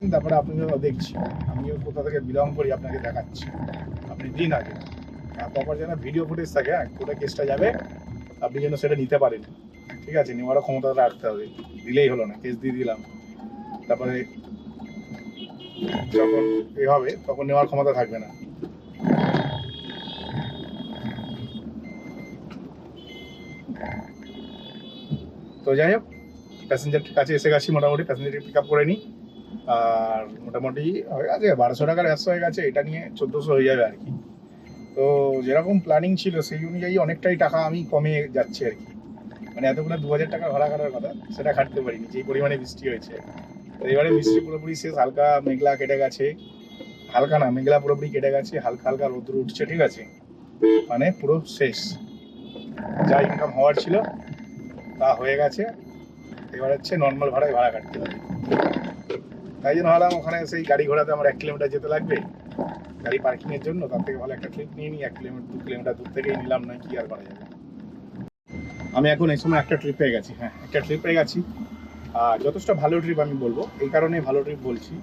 তারপরে আপনিও দেখছি, আমিও কোথা থেকে বিলং করি আপনাকে দেখাচ্ছি। আপনি দিন আগে প্রপার যেন ভিডিও ফুটেজ থাকে, হ্যাঁ, কোথায় কেসটা যাবে আপনি যেন সেটা নিতে পারেন। ঠিক আছে, নেওয়ারও ক্ষমতাটা রাখতে হবে। দিলেই হলো না, কেস দিয়ে দিলাম, তারপরে যখন এ হবে তখন নেওয়ার ক্ষমতা থাকবে না। তো যাই হোক, প্যাসেঞ্জারটির কাছে এসে গেছি, মোটামুটি প্যাসেঞ্জারটি পিক আপ করে নিই। আর মোটামুটি হয়ে গেছে 1200 টাকার ব্যবসা হয়ে গেছে, এটা নিয়ে 1400 হয়ে যাবে আর কি। তো যেরকম প্ল্যানিং ছিল সেই অনুযায়ী অনেকটাই টাকা আমি কমে যাচ্ছে আর কি। মানে এতগুলো 2000 টাকা ভাড়া কাটার কথা, সেটা খাটতে পারিনি, যে পরিমাণে বৃষ্টি হয়েছে। তো এবারে বৃষ্টি পুরোপুরি শেষ, হালকা মেঘলা কেটে গেছে, হালকা না মেঘলা পুরোপুরি কেটে গেছে, হালকা হালকা রোদ্র উঠছে, ঠিক আছে, মানে পুরো শেষ। যা ইনকাম হওয়ার ছিল তা হয়ে গেছে। এবার হচ্ছে নর্মাল ভাড়ায় ভাড়া কাটতে হবে। তাই জন্য ভাবলাম ওখানে সেই গাড়ি ঘোড়াতে আমার 1 কিলোমিটার যেতে লাগবে গাড়ি পার্কিংয়ের জন্য, তার থেকে ভালো একটা ট্রিপ নিয়ে নিই, 1 কিলোমিটার 2 কিলোমিটার দূর থেকেই নিলাম, না কি আর করা যাবে। আমি এখন এই সময় একটা ট্রিপ পেয়ে গেছি, হ্যাঁ একটা ট্রিপ পেয়ে গেছি। আর যথেষ্ট ভালো ট্রিপ আমি বলবো, এই কারণে ভালো ট্রিপ বলছি,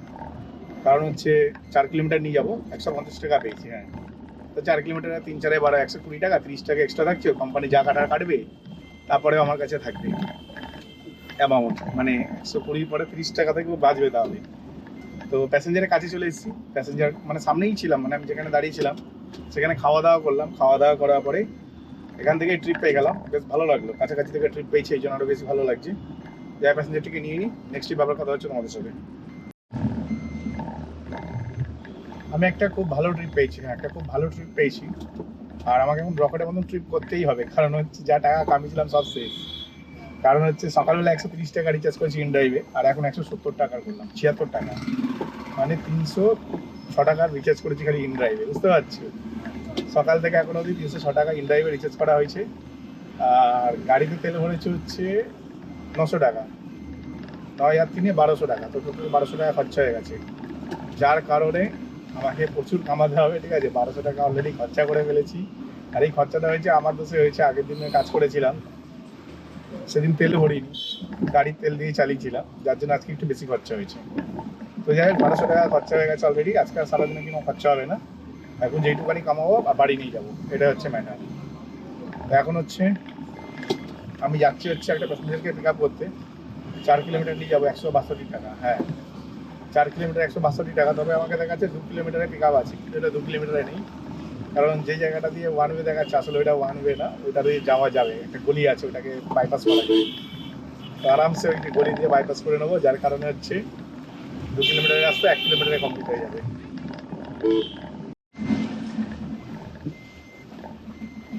কারণ হচ্ছে 4 কিলোমিটার নিয়ে যাবো, 150 টাকা পেয়েছি, হ্যাঁ। তো 4 কিলোমিটারে 3 4 12 120 টাকা, 30 টাকা এক্সট্রা থাকছে, কোম্পানি যা কাটার কাটবে, তারপরেও আমার কাছে থাকবে অ্যামাউন্ট, মানে 120 পরে 30 টাকা থেকেও বাঁচবে তাহলে। তো প্যাসেঞ্জারের কাছে চলে এসেছি, প্যাসেঞ্জার মানে সামনেই ছিলাম, মানে আমি যেখানে দাঁড়িয়েছিলাম সেখানে খাওয়া দাওয়া করলাম, খাওয়া দাওয়া করার পরে এখান থেকে ট্রিপ পেয়ে গেলাম, বেশ ভালো লাগলো, কাছাকাছি থেকে ট্রিপ পেয়েছি, এই জন্য আরও বেশি ভালো লাগছে। যাই প্যাসেঞ্জারটিকে নিয়ে নিই, নেক্সট ট্রিপ আবার কথা হচ্ছে তোমাদের সাথে। আমি একটা খুব ভালো ট্রিপ পেয়েছি, হ্যাঁ একটা খুব ভালো ট্রিপ পেয়েছি। আর আমাকে এখন রকেটের মতন ট্রিপ করতেই হবে, কারণ হচ্ছে যা টাকা কামিয়েছিলাম সব শেষ। কারণ হচ্ছে সকালবেলা 130 টাকা রিচার্জ করেছি ইন ড্রাইভে, আর এখন 170 টাকার করলাম, 76 টাকা, মানে 306 টাকার রিচার্জ করেছি খালি ইন ড্রাইভে, বুঝতে পারছি। সকাল থেকে এখন অবধি 306 টাকা ইন ড্রাইভে রিচার্জ করা হয়েছে। আর গাড়িতে তেল ভরেছে হচ্ছে 900 টাকা, 9 আর 3 1200 টাকা, তো টোটাল 1200 টাকা খরচা হয়ে গেছে। যার কারণে আমাকে প্রচুর কামাতে হবে, ঠিক আছে, 1200 টাকা অলরেডি খরচা করে ফেলেছি। আর এই খরচাটা হয়েছে আমার দোষে হয়েছে, আগের দিনে কাজ করেছিলাম সেদিন তেল ভরিনি, গাড়ির তেল দিয়ে চালিয়েছিলাম, যার জন্য আজকে একটু বেশি খরচা হয়েছে। তো যাই হোক, 1200 টাকা খরচা হয়ে গেছে অলরেডি, আজকে আর সারাদিনে কোনো খরচা হবে না। এখন যেইটুকানি কামাবো আর বাড়ি নিয়ে যাবো, এটা হচ্ছে ম্যাটার। তো এখন হচ্ছে আমি যাচ্ছি হচ্ছে একটা প্যাসেঞ্জারকে পিক আপ করতে, 4 কিলোমিটার নিয়ে যাবো 162 টাকা, হ্যাঁ 4 কিলোমিটার 162 টাকা। তবে আমাকে দেখাচ্ছে 2 কিলোমিটারে পিক আপ আছে, কিন্তু এটা 2 কিলোমিটারে নেই, কারণ যে জায়গাটা দিয়ে ওয়ান ওয়ে দেখাচ্ছে আসলে ওইটা ওয়ান ওয়ে না, ওইটা দিয়ে যাওয়া যাবে, একটা গলি আছে, ওটাকে বাইপাস করা যাবে। তো আরামসে ওই গলি দিয়ে বাইপাস করে নেবো, যার কারণে হচ্ছে 2 কিলোমিটারের রাস্তা 1 কিলোমিটারে কমপ্লিট হয়ে যাবে।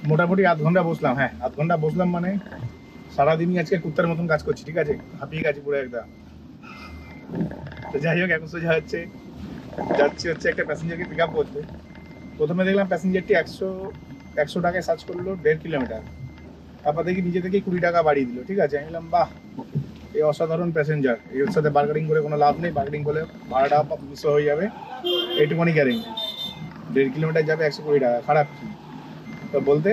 মোটামুটি আধ ঘন্টা বসলাম, হ্যাঁ আধ ঘন্টা বসলাম, মানে সারাদিনই আজকে কুত্তার মতন কাজ করছি, ঠিক আছে, হাঁপিয়ে গেছি পুরো একদম। তো যাই হোক, এখন সোজা হচ্ছে যাচ্ছি হচ্ছে একটা প্যাসেঞ্জারকে পিক আপ করতে। প্রথমে দেখলাম প্যাসেঞ্জারটি 100 টাকায় সার্চ করলো 1.5 কিলোমিটার, তারপর দেখি নিজে থেকেই 20 টাকা বাড়িয়ে দিল, ঠিক আছে। আমি বললাম বাহ, এই অসাধারণ প্যাসেঞ্জার, এর সাথে বার্গেনিং করে কোনো লাভ নেই, বার্গেনিং করলে ভাড়াটা 200 হয়ে যাবে, এইটুকুনি গ্যারেন্টি। 1.5 কিলোমিটার যাবে 120 টাকা, খারাপ কি? তো বলতে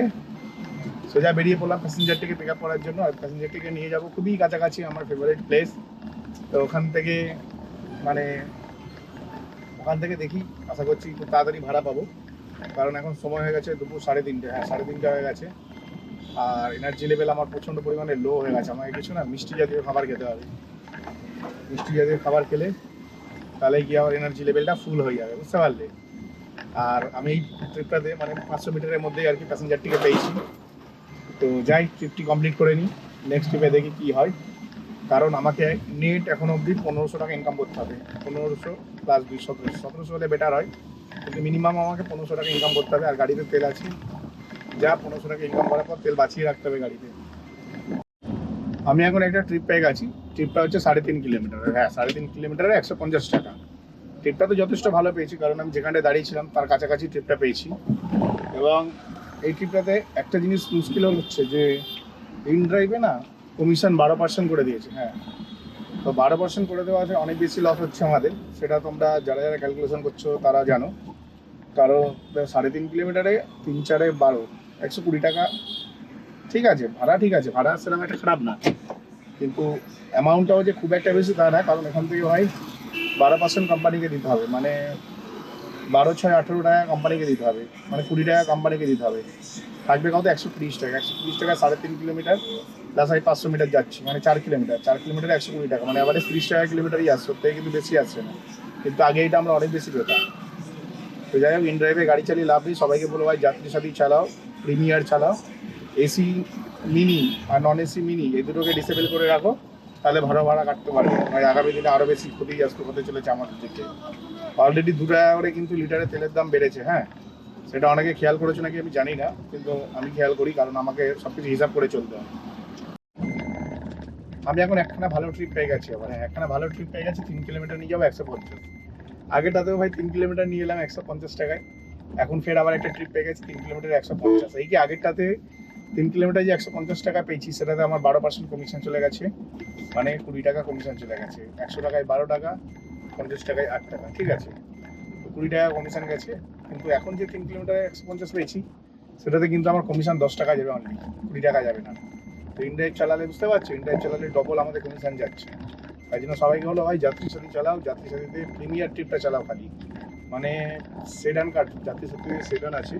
সোজা বেরিয়ে পড়লাম প্যাসেঞ্জারটিকে পিক আপ করার জন্য। আর প্যাসেঞ্জারটিকে নিয়ে যাবো খুবই কাছাকাছি আমার ফেভারিট প্লেস। তো ওখান থেকে মানে ওখান থেকে দেখি, আশা করছি খুব তাড়াতাড়ি ভাড়া পাবো, কারণ এখন সময় হয়ে গেছে দুপুর 3:30, হ্যাঁ 3:30 হয়ে গেছে। আর এনার্জি লেভেল আমার প্রচণ্ড পরিমাণে লো হয়ে গেছে, আমাকে কিছু না মিষ্টি জাতীয় খাবার খেতে হবে, মিষ্টি জাতীয় খাবার খেলে তাহলে গিয়ে আমার এনার্জি লেভেলটা ফুল হয়ে যাবে, বুঝতে পারলে। আর আমি এই ট্রিপটাতে মানে 500 মিটারের মধ্যেই আর কি প্যাসেঞ্জারটিকে পেয়েছি। তো যাই ট্রিপটি কমপ্লিট করে নিই, নেক্সট ট্রিপে দেখি কী হয়। কারণ আমাকে নেট এখন অবধি 1500 টাকা ইনকাম করতে হবে, 1500 প্লাস 2 1700 হলে বেটার হয়, কিন্তু মিনিমাম আমাকে 1500 টাকা ইনকাম করতে হবে। আর গাড়িতে তেল আছে, যা 1500 টাকা ইনকাম করার পর তেল বাঁচিয়ে রাখতে হবে গাড়িতে। আমি এখন একটা ট্রিপ পেয়ে গেছি, ট্রিপটা হচ্ছে 3.5 কিলোমিটার, হ্যাঁ 3.5 কিলোমিটারে 150 টাকা। ট্রিপটা তো যথেষ্ট ভালো পেয়েছি, কারণ আমি যেখানে দাঁড়িয়েছিলাম তার কাছাকাছি ট্রিপটা পেয়েছি। এবং এই ট্রিপটাতে একটা জিনিস মুশকিল হচ্ছে যে ইন ড্রাইভে না কমিশন 12% করে দিয়েছে, হ্যাঁ। তো 12% করে দেওয়াতে অনেক বেশি লস হচ্ছে আমাদের, সেটা তোমরা যারা যারা ক্যালকুলেশন করছো তারা জানো। কারণ 3.5 কিলোমিটারে 3 4 12, 120 টাকা, ঠিক আছে ভাড়া, ঠিক আছে ভাড়া সেরকম একটা খারাপ না, কিন্তু অ্যামাউন্টটাও যে খুব একটা বেশি তা না, কারণ এখান থেকে ভাই 12% কোম্পানিকে দিতে হবে, মানে 12 6 18 টাকা কোম্পানিকে দিতে হবে, মানে 20 টাকা কোম্পানিকে দিতে হবে। থাকবে কত? 130 টাকা। 130 টাকা 3.5 কিলোমিটার প্লাস আমি 500 মিটার যাচ্ছি, মানে 4 কিলোমিটার। 4 কিলোমিটার 120 টাকা, মানে আবার 30 টাকা কিলোমিটারই আসছে, ওর থেকে কিন্তু বেশি আসছে না। কিন্তু আগে এটা আমরা অনেক বেশি পেতাম। তো যাই হোক, ইনড্রাইভে গাড়ি চালিয়ে লাভ নেই। সবাইকে বলো ভাই, যাত্রী সাথী চালাও, প্রিমিয়ার চালাও, এসি মিনি আর নন এসি মিনি এই দুটোকে ডিসেবল করে রাখো, তাহলে ভাড়া কাটতে পারবে। মানে আগামী দিনে আরও বেশি ক্ষতিগ্রস্ত হতে চলেছে আমাদের দিকে। অলরেডি 2 টাকা করে কিন্তু লিটারে তেলের দাম বেড়েছে, হ্যাঁ, সেটা অনেকে খেয়াল করেছে নাকি আমি জানি না, কিন্তু আমি খেয়াল করি, কারণ আমাকে সব কিছু হিসাব করে চলতে হয়। আমি এখন একখানা ভালো ট্রিপ পেয়ে গেছি, মানে একখানা ভালো ট্রিপ পেয়ে গেছি। 3 কিলোমিটার নিয়ে যাবো 150। আগেটাতেও ভাই 3 কিলোমিটার নিয়ে এলাম 150 টাকায়। এখন ফের আবার একটা ট্রিপ পেয়ে গেছি 3 কিলোমিটার 150। এই কি আগেরটাতে 3 কিলোমিটার যে 150 টাকা পেয়েছি, সেটাতে আমার 12% কমিশন চলে গেছে, মানে 20 টাকা কমিশন চলে গেছে। 100 টাকায় 12 টাকা, 50 টাকায় 8 টাকা, ঠিক আছে, 20 টাকা কমিশন গেছে। কিন্তু এখন যে 3 কিলোমিটার 150 পেয়েছি, সেটাতে কিন্তু আমার কমিশন 10 টাকা যাবে অনলি, 20 টাকা যাবে না। তো ইনড্রাইভ চালালে, বুঝতে পারছো, ইনড্রাইভ চালালে ডবল আমাদের কমিশন যাচ্ছে। তাই জন্য সবাইকে হলো ভাই, যাত্রী সাথী চালাও, যাত্রী সাথীতে প্রিমিয়ার ট্রিপটা চালাও খালি, মানে সেডান কার যাত্রী সাথীতে সেডান আছে,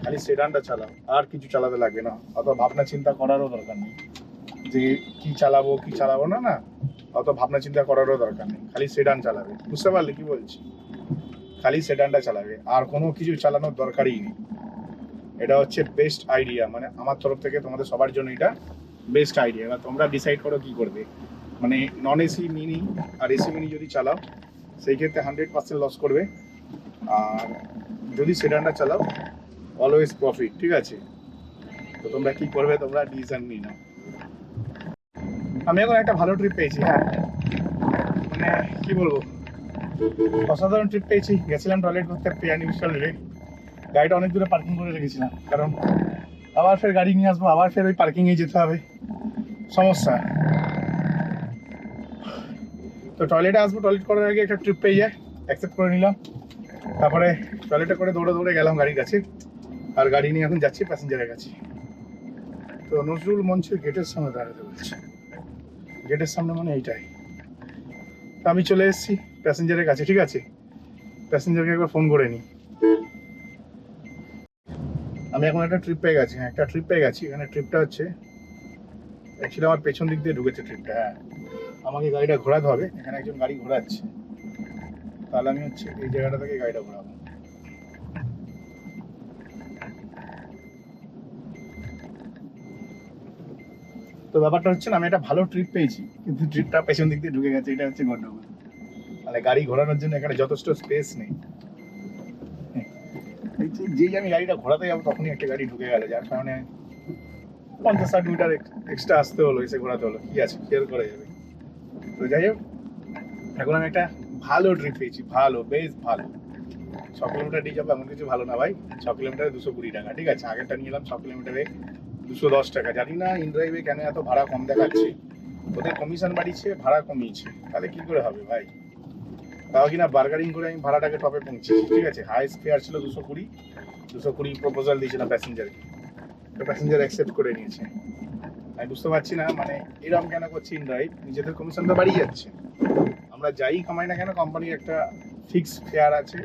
খালি সেডানটা চালাও, আর কিছু চালাতে লাগবে না। অত ভাবনা চিন্তা করারও দরকার নেই যে কি চালাবো না, না, অত ভাবনা চিন্তা করারও দরকার নেই, খালি সেডান চালাবে। বুঝতে পারলে কি বলছি? খালি সেডানটা চালাবে, আর কোনো কিছু চালানোর দরকারই নেই। এটা হচ্ছে বেস্ট আইডিয়া, মানে আমার তরফ থেকে তোমাদের সবার জন্য এটা বেস্ট আইডিয়া। এবার তোমরা ডিসাইড করো কি করবে। মানে নন এসি মিনি আর এসি মিনি যদি চালাও, সেই ক্ষেত্রে 100% লস করবে, আর যদি সেডানটা চালাও অলওয়েজ প্রফিট, ঠিক আছে? তো তোমরা কি করবে, তোমরা ডিসিশন নিয়ে নাও। আমি এখন একটা ভালো ট্রিপ পেয়েছি, হ্যাঁ, মানে কি বলবো, অসাধারণ ট্রিপ পেয়েছি। গেছিলাম টয়লেট করতে পিয়ানি বিশালে, গাড়িটা অনেক দূরে পার্কিং করে রেখেছিলাম, কারণ আবার ফের গাড়ি নিয়ে আসবো, আবার ফের ওই পার্কিংয়ে যেতে হবে, সমস্যা। তো টয়লেটে আসবো, টয়লেট করার আগে একটা ট্রিপ পেয়ে যায়, অ্যাকসেপ্ট করে নিলাম। তারপরে টয়লেটে করে দৌড়ে গেলাম গাড়ির কাছে, আর গাড়ি নিয়ে এখন যাচ্ছি প্যাসেঞ্জারের কাছে। তো নজরুল মঞ্চের গেটের সামনে দাঁড়াতে বলছে, গেটের সামনে মানে এইটাই। তো আমি চলে এসেছি প্যাসেঞ্জারের কাছে, ঠিক আছে, প্যাসেঞ্জারকে একবার ফোন করে নিই। আমি এখন একটা ট্রিপ পেয়ে গেছি, হ্যাঁ, একটা ট্রিপ পেয়ে গেছি। এখানে ট্রিপটা হচ্ছে অ্যাকচুয়ালি আমার পেছন দিক দিয়ে ঢুকেছে ট্রিপটা, হ্যাঁ, আমাকে গাড়িটা ঘোরাতে হবে। এখানে একজন গাড়ি ঘোরাচ্ছে, তাহলে আমি হচ্ছে এই জায়গাটা থেকে গাড়িটা ঘোরাবো। তো ব্যাপারটা হচ্ছে না, আমি একটা ভালো ট্রিপ পেয়েছি, কিন্তু ট্রিপটা পেছন দিক দিয়ে ঢুকে গেছে, এটা হচ্ছে গন্ডগোল। মানে গাড়ি ঘোরানোর জন্য এখানে যথেষ্ট স্পেস নেই। যেই আমি গাড়িটা ঘোরাতে যাবো, তখনই একটা গাড়ি ঢুকে গেল, যার কারণে 50-60 মিটার এক্সট্রা আসতে হলো, এসে ঘোরাতে হলো। কি আছে, কেয়ার করা যাবে। তো যাই হোক, এখন আমি একটা ভালো ট্রিপ পেয়েছি, ভালো, বেশ ভালো। 6 কিলোমিটার দিয়ে যাবো এমন কিছু ভালো না ভাই, 6 কিলোমিটারে 220 টাকা, ঠিক আছে। আগেরটা নিয়ে এলাম 6 কিলোমিটারে 210 টাকা। জানি না ইনড্রাইভে কেন এত ভাড়া কম দেখাচ্ছে, ওদের কমিশন বাড়িয়েছে, ভাড়া কমিয়েছে, তাহলে কি করে হবে ভাই? তাও কিনা বার্গারিং করে আমি ভাড়াটাকে টপে পৌঁছেছি, ঠিক আছে। হাইস্ট ফেয়ার ছিল 220 প্রপোজাল দিয়েছিলাম প্যাসেঞ্জারকে, তো প্যাসেঞ্জার অ্যাকসেপ্ট করে নিয়েছে। আমি বুঝতে পারছি না, মানে এরকম কেন করছি ইনড্রাইভ, নিজেদের কমিশন তো বাড়িয়ে যাচ্ছে। আমরা যাই কামাই না কেন, কোম্পানির একটা ফিক্স ফেয়ার আছে,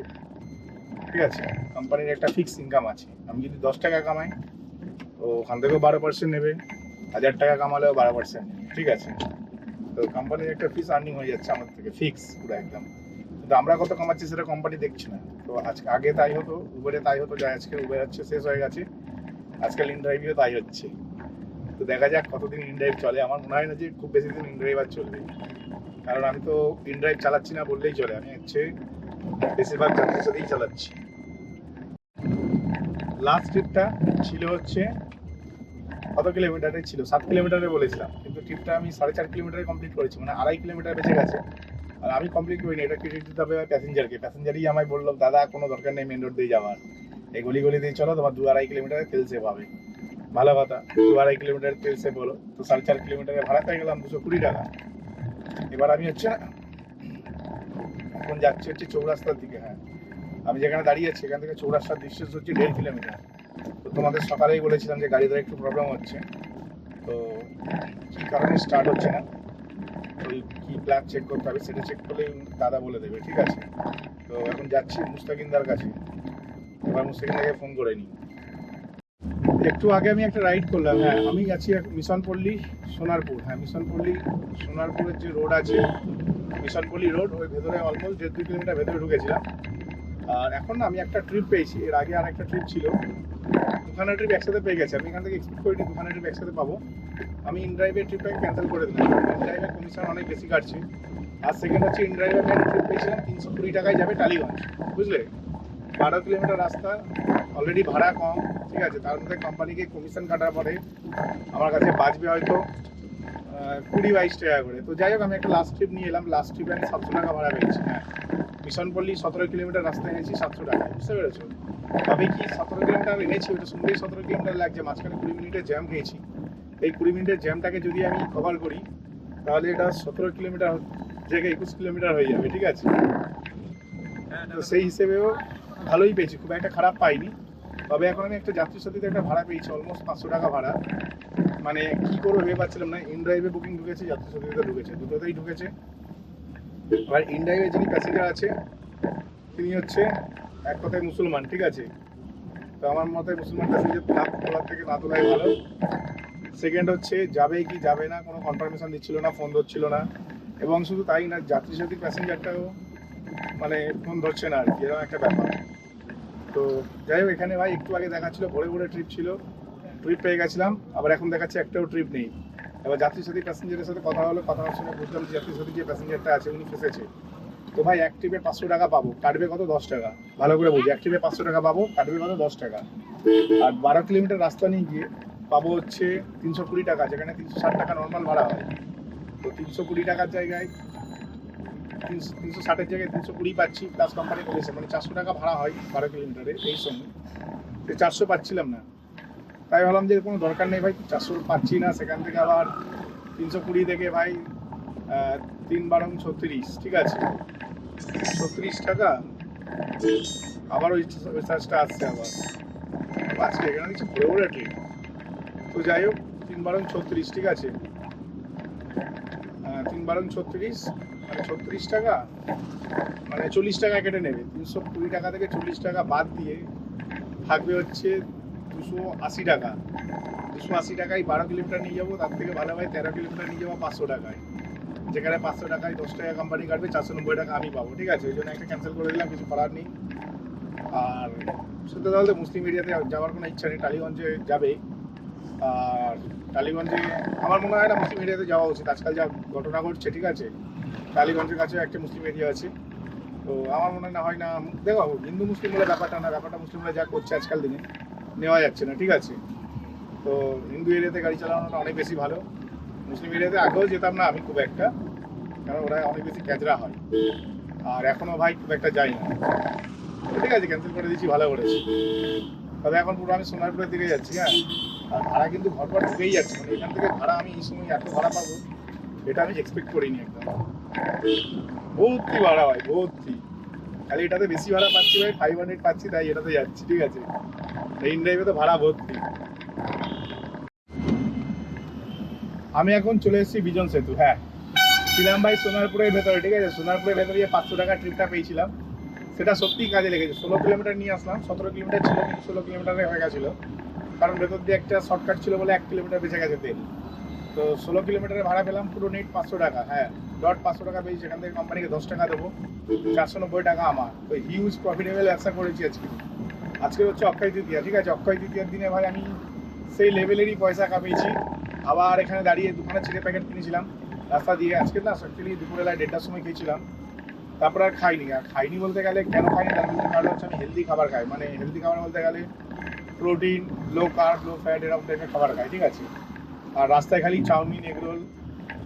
ঠিক আছে, কোম্পানির একটা ফিক্স ইনকাম আছে। আমি যদি 10 টাকা কামাই, তো ওখান থেকেও 12% নেবে, 1000 টাকা কামালেও 12% নেবে, ঠিক আছে। তো কোম্পানির একটা ফিক্স আর্নিং হয়ে যাচ্ছে আমার থেকে, ফিক্স পুরো একদম। কিন্তু আমরা কত কামাচ্ছি সেটা কোম্পানি দেখছে না। তো আজকে, আগে তাই হতো, উবেরে তাই হতো, যা আজকে উবের হচ্ছে শেষ হয়ে গেছে, আজকাল ইনড্রাইভেও তাই হচ্ছে। তো দেখা যাক কতদিন ইনড্রাইভ চলে। আমার মনে হয় না যে খুব বেশি দিন ইনড্রাইভ আর চলবে, কারণ আমি তো ইনড্রাইভ চালাচ্ছি না বললেই চলে, আমি হচ্ছে বেশিরভাগ যাত্রীর সাথেই চালাচ্ছি। লাস্ট ট্রিপটা ছিল হচ্ছে কত কিলোমিটারে ছিল, 7 কিলোমিটারে বলেছিলাম, কিন্তু ট্রিপটা আমি 4.5 কিলোমিটারে কমপ্লিট করেছি, মানে 2.5 কিলোমিটার বেঁচে গেছে। আর আমি কমপ্লিট করিনি, এটা ক্রেডিট দিতে হবে প্যাসেঞ্জারকে। প্যাসেঞ্জারই আমায় বললো, দাদা কোনো দরকার নেই মেন রোড দিয়ে যাওয়ার, এই গলি দিয়ে চলো, তোমার 2-2.5 কিলোমিটারে তেল সেভ হবে। ভালো কথা, 2-2.5 কিলোমিটার তেল সেভ হলো, তো 4.5 কিলোমিটারে ভাড়া পেয়ে গেলাম 220 টাকা। এবার আমি হচ্ছে এখন যাচ্ছি হচ্ছে চৌরাস্তার দিকে, হ্যাঁ, আমি যেখানে দাঁড়িয়ে আছি এখান থেকে চৌরাস্তার ডিস্টেন্স হচ্ছে 1.5 কিলোমিটার। তো তোমাদের সকালেই বলেছিলাম যে গাড়িতে একটু প্রবলেম হচ্ছে, তো কী কারণে স্টার্ট হচ্ছে না, তো ওই কি প্ল্যান চেক করতে হবে সেটা চেক করলে দাদা বলে দেবে, ঠিক আছে। তো এখন যাচ্ছি মুস্তাকিনদার কাছে, এবার মুস্তাকিনদাকে ফোন করে নিই। একটু আগে আমি একটা রাইড করলাম, হ্যাঁ আমি আছি মিশনপল্লী সোনারপুর, হ্যাঁ মিশনপল্লী সোনারপুরের যে রোড আছে মিশনপল্লী রোড, ওই ভেতরে অলমোস্ট 1-2 কিলোমিটার ভেতরে ঢুকেছিলাম। আর এখন না আমি একটা ট্রিপ পেয়েছি, এর আগে আর একটা ট্রিপ ছিল, দুখানা ট্রিপ একসাথে পেয়ে গেছে। আমি এখান থেকে এক্সপেক্ট করিনি দুখানা ট্রিপ একসাথে পাবো। আমি ইনড্রাইভের ট্রিপটাকে ক্যান্সেল করে দিলাম, ইনড্রাইভের কমিশন অনেক বেশি কাটছে। আর সেকেন্ড হচ্ছে ইনড্রাইভের আমি ট্রিপ পেয়েছিলাম 320 টাকায় যাবে টালিগঞ্জ, বুঝলে 12 কিলোমিটার রাস্তা, অলরেডি ভাড়া কম, ঠিক আছে। তার মধ্যে কোম্পানিকে কমিশন কাটার পরে আমার কাছে বাঁচবে হয়তো 20-22 টাকা করে। তো যাই হোক আমি একটা লাস্ট ট্রিপ নিয়ে এলাম, লাস্ট ট্রিপে আমি 700 টাকা ভাড়া পেয়েছি, হ্যাঁ মিশনপল্লী 17 কিলোমিটার রাস্তা এনেছি 700 টাকা, বুঝতে পেরেছো। তবে কি 17 কিলোমিটার এনেছি, ওটা শুনলেই 17 কিলোমিটার লাগছে, মাঝখানে 20 মিনিটের জ্যাম খেয়েছি। এই 20 মিনিটের জ্যামটাকে যদি আমি কভার করি তাহলে এটা 17 কিলোমিটার জায়গায় 21 কিলোমিটার হয়ে যাবে, ঠিক আছে। তো সেই হিসেবেও ভালোই পেয়েছি, খুব একটা খারাপ পাইনি। তবে এখন আমি একটা যাত্রীর সাথে একটা ভাড়া পেয়েছি অলমোস্ট 500 টাকা ভাড়া, মানে কি করবো ভেবে পাচ্ছিলাম না। ইনড্রাইভে বুকিং ঢুকেছে, যাত্রী সাথীতে ঢুকেছে, দুটোতেই ঢুকেছে। এবার ইনড্রাইভে যিনি প্যাসেঞ্জার আছে তিনি হচ্ছে এক কথায় মুসলমান, ঠিক আছে। তো আমার মতে মুসলমান প্যাসেঞ্জার তোলার থেকে না তোলাই ভালো। সেকেন্ড হচ্ছে যাবে কি যাবে না কোনো কনফার্মেশন দিচ্ছিল না, ফোন ধরছিল না। এবং শুধু তাই না, যাত্রী সাথী প্যাসেঞ্জারটাও মানে ফোন ধরছে না আর কি, এরকম একটা ব্যাপার। তো যাই হোক এখানে ভাই একটু আগে দেখাচ্ছিল ভোরে ভোরে ট্রিপ ছিল, ট্রিপ পেয়ে গেছিলাম, আবার এখন দেখাচ্ছে একটাও ট্রিপ নেই। এবার যাত্রী সাথী প্যাসেঞ্জারের সাথে কথা হলো, কথা হওয়ার সময় বুঝলাম যে যাত্রী সাথী যে প্যাসেঞ্জারটা আছে উনি ফেসেছে। তো ভাই এক ট্রিপে 500 টাকা পাবো, কাটবে কত 10 টাকা, ভালো করে বুঝি, এক ট্রিপে 500 টাকা পাবো, কাটবে কত 10 টাকা। আর 12 কিলোমিটার রাস্তা নিয়ে গিয়ে পাবো হচ্ছে 320 টাকা, যেখানে 360 টাকা নর্মাল ভাড়া হয়। তো 320 টাকার জায়গায় 360-এর জায়গায় 320 পাচ্ছি, প্লাস কোম্পানি করেছে, মানে 400 টাকা ভাড়া হয় 12 কিলোমিটারে এই সময়। 400 পাচ্ছিলাম না, তাই ভাবলাম যে কোনো দরকার নেই ভাই, 400 পাচ্ছি না, সেখান থেকে আবার 320 থেকে ভাই 3-12-36, ঠিক আছে 36 টাকা, আবার ওই চার্জটা আসছে আবার আজকে এখানে কিছু ভরে ভরে ট্রিপ। তো যাই হোক 3-12-36, ঠিক আছে 3-12-36 মানে 36 টাকা, মানে 40 টাকা কেটে নেবে, 320 টাকা থেকে 40 টাকা বাদ দিয়ে থাকবে হচ্ছে 280 টাকা। 280 টাকায় 12 কিলোমিটার নিয়ে যাবো, তার থেকে ভালো হয় 13 কিলোমিটার নিয়ে যাবো 500 টাকায়, যেখানে 500 টাকায় 10 টাকা কোম্পানি কাটবে, 490 টাকা আমি পাবো, ঠিক আছে। ওই জন্য একটা ক্যান্সেল করে দিলাম, কিছু করার নেই। আর সত্যি বলতে মুসলিম এরিয়াতে যাওয়ার কোনো ইচ্ছা নেই, টালিগঞ্জে যাবে। আর টালিগঞ্জে আমার মনে হয় না মুসলিম এরিয়াতে যাওয়া উচিত, আজকাল যা ঘটনা ঘটছে, ঠিক আছে। টালিগঞ্জের কাছে একটা মুসলিম এরিয়া আছে, তো আমার মনে হয় না, দেখো হিন্দু মুসলিম বলে ব্যাপারটা না, ব্যাপারটা মুসলিমরা যা করছে আজকাল দিনে নেওয়া যাচ্ছে না, ঠিক আছে। তো হিন্দু এরিয়াতে গাড়ি চালানোটা অনেক বেশি ভালো। মুসলিম এরিয়াতে আগেও যেতাম না আমি খুব একটা, কারণ ওরা অনেক বেশি ক্যাজরা হয়, আর এখনও ভাই খুব একটা যাই না। ঠিক আছে ক্যান্সেল করে দিচ্ছি, ভালো করেছি। তবে এখন পুরো আমি সোনারপুরের দিকে যাচ্ছি, হ্যাঁ। আর ভাড়া কিন্তু ঘরপর ঢুকেই যাচ্ছে, মানে এখান থেকে ভাড়া আমি এই সময় এত ভাড়া পাবো এটা আমি এক্সপেক্ট করিনি একদম। ভর্তি ভাড়া হয়, ভর্তি। খালি এটাতে বেশি ভাড়া পাচ্ছি ভাই, 500 পাচ্ছি, তাই এটাতে যাচ্ছি, ঠিক আছে। মেইন ড্রাইভে তো ভাড়া ভর্তি। আমি এখন চলে এসেছি বিজন সেতু, হ্যাঁ ছিলাম ভাই সোনারপুরের ভেতরে, ঠিক আছে। সোনারপুরের ভেতরে যে 500 টাকা ট্রিপটা পেয়েছিলাম সেটা সত্যিই কাজে লেগেছে। 16 কিলোমিটার নিয়ে আসলাম, 17 কিলোমিটার ছিল কিন্তু 16 কিলোমিটারে হয়ে গেছিলো, কারণ ভেতর দিয়ে একটা শর্টকাট ছিল বলে 1 কিলোমিটার বেঁচে গেছে তেল। তো 16 কিলোমিটারের ভাড়া পেলাম পুরো নেট 500 টাকা, হ্যাঁ ডট 500 টাকা পেয়েছি, সেখান থেকে কোম্পানিকে 10 টাকা দেবো, 490 টাকা আমার। তো হিউজ প্রফিটেবল ব্যবসা করেছি আজকে হচ্ছে অক্ষয় তৃতীয়া, ঠিক আছে। অক্ষয় তৃতীয়ার দিনে ভাই আমি সেই লেভেলেরই পয়সা কামিয়েছি। আবার এখানে দাঁড়িয়ে দোকানে ছিঁড়ে প্যাকেট কিনেছিলাম রাস্তা দিয়ে, আজকে না অ্যাকচুয়ালি দুপুরবেলায় 1:30টার সময় খেয়েছিলাম, তারপর আর খাইনি। আর খাইনি বলতে গেলে কেন খাইনি তার মধ্যে কারণ হচ্ছে আমি হেলদি খাবার খাই, মানে হেলদি খাবার বলতে গেলে protein, low carb, low fat এরকম টাইপের খাবার খাই, ঠিক আছে। আর রাস্তায় খালি চাউমিন, এগরোল,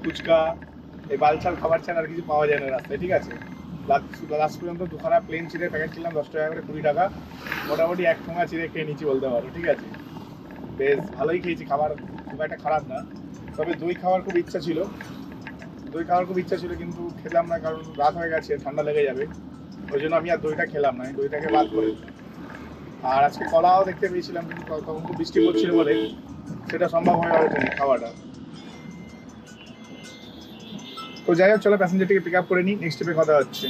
ফুচকা, এই বালছাল খাবার ছাড়া আর কিছু পাওয়া যায় না রাস্তায়, ঠিক আছে। লাস্ট পর্যন্ত দুখানা প্লেন চিড়ে প্যাকেট কিনলাম 10 টাকা করে, 20 টাকা, মোটামুটি 1 ঠোঙা চিড়ে খেয়ে নিচ্ছি বলতে পারো, ঠিক আছে। বেশ ভালোই খেয়েছি, খাবার খুব একটা খারাপ না। তবে দই খাওয়ার খুব ইচ্ছা ছিল, কিন্তু খেলাম না, কারণ রাত হয়ে গেছে, ঠান্ডা লেগে যাবে, ওই জন্য আমি আর দইটা খেলাম না, আমি দইটাকে বাদ করে দিলাম। আর আজকে কলাও দেখতে পেয়েছিলাম, কিন্তু তখন খুব বৃষ্টি পড়ছিল বলে সেটা সম্ভব হয়ে ওঠেনি খাওয়াটা। তো যাই হোক, চলো প্যাসেঞ্জারটিকে পিক আপ করে নিই, নেক্সট ট্রিপে কথা হচ্ছে।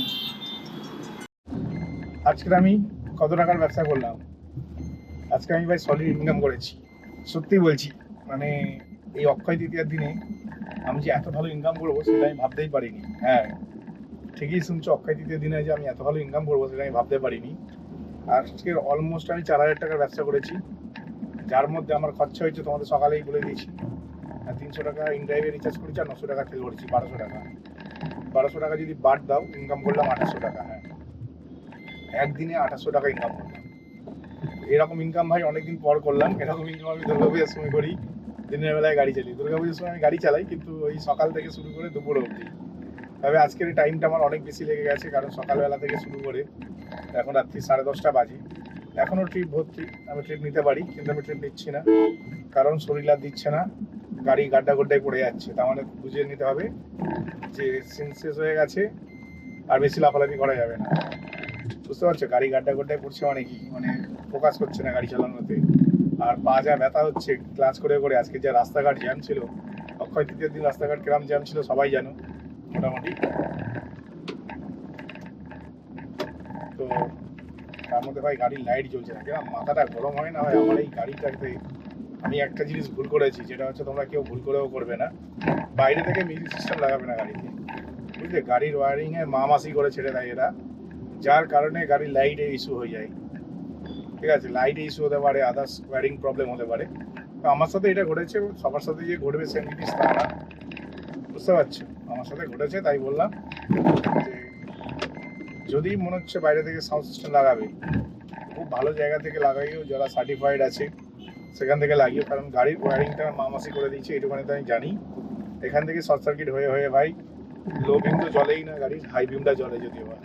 আজকে আমি কত টাকার ব্যবসা করলাম, আজকে আমি ভাই সলিড ইনকাম করেছি, সত্যি বলছি। মানে এই অক্ষয় তৃতীয়ার দিনে আমি যে এত ভালো ইনকাম করবো সেটা আমি ভাবতেই পারিনি। হ্যাঁ, ঠিকই শুনছো, অক্ষয় তৃতীয় দিনে যে আমি এত ভালো ইনকাম করবো সেটা আমি ভাবতে পারিনি। আজকের অলমোস্ট আমি 4,000 টাকার ব্যবসা করেছি, যার মধ্যে আমার খরচা হয়েছে তোমাদের সকালেই বলে দিয়েছি। 300 টাকা ইনড্রাইভে রিচার্জ করেছি আর 900 টাকা তেল ভরেছি, 1200 টাকা। 1200 টাকা যদি বাদ দাও, ইনকাম করলাম 2800 টাকা। হ্যাঁ, একদিনে 2800 টাকা ইনকাম করলাম। এরকম ইনকাম ভাই অনেকদিন পর করলাম। এরকম ইনকাম আমি দুর্গাপূজার সময় করি, দিনের বেলায় গাড়ি চালাই। দুর্গাপূজার সময় আমি গাড়ি চালাই, কিন্তু ওই সকাল থেকে শুরু করে দুপুর অবধি। তবে আজকের এই টাইমটা আমার অনেক বেশি লেগে গেছে, কারণ সকালবেলা থেকে শুরু করে এখন রাত্রি 10:30 বাজে। এখনও ট্রিপ ভর্তি, আমি ট্রিপ নিতে পারি, কিন্তু আমি ট্রিপ নিচ্ছি না, কারণ শরীর আর দিচ্ছে না। গাড়ি গাড্ডা গোড্ডায় পড়ে যাচ্ছে, তার মানে বুঝিয়ে নিতে হবে যে সিন শেষ হয়ে গেছে, আর বেশি লাফালাফি করা যাবে না। বুঝতে পারছো, গাড়ি গাড্ডা গোড্ডায় পড়ছে মানে কি, মানে ফোকাস করছে না গাড়ি চালানোতে। আর পা যা ব্যথা হচ্ছে ক্লাস করে করে। আজকে যা রাস্তাঘাট জ্যাম ছিল, অক্ষয় তৃতীয়ার দিন রাস্তাঘাট কিরম জ্যাম ছিল সবাই জানো মোটামুটি। তো তার মধ্যে ভাই গাড়ির লাইট জ্বলছে না, কেন মাথাটা গরম হয় না ভাই আমার এই গাড়িটাতে। আমি একটা জিনিস ভুল করেছি, যেটা হচ্ছে তোমরা কেউ ভুল করেও করবে না, বাইরে থেকে মিউজিক সিস্টেম লাগাবে না গাড়িতে, বুঝলে। গাড়ির ওয়ারিংয়ে মামাসি করে ছেড়ে দেয় এরা, যার কারণে গাড়ির লাইটে ইস্যু হয়ে যায়। ঠিক আছে, লাইটে ইস্যু হতে পারে, আদার্স ওয়ারিং প্রবলেম হতে পারে। তো আমার সাথে এটা ঘটেছে, সবার সাথে যে ঘটবে সেম জিনিস তা না, বুঝতে পারছো। আমার সাথে ঘটেছে, তাই বললাম যে যদি মনে হচ্ছে বাইরে থেকে সাউন্ড সিস্টেম লাগাবে, খুব ভালো জায়গা থেকে লাগাইও, যারা সার্টিফাইড আছে সেখান থেকে লাগিও, কারণ গাড়ির ওয়ারিংটা মামাসি করে দিচ্ছে এইটুখানি তো আমি জানি। এখান থেকে শর্ট সার্কিট হয়ে হয়ে ভাই লো বিম তো জ্বলেই না, গাড়ির হাই বিমটা জ্বলে যদিও বা।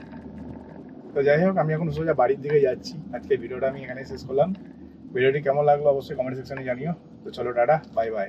তো যাই হোক, আমি এখন সোজা বাড়ির দিকে যাচ্ছি। আজকে ভিডিওটা আমি এখানে শেষ করলাম। ভিডিওটি কেমন লাগলো অবশ্যই কমেন্ট সেকশনে জানিও। তো চলো, টাটা, বাই বাই।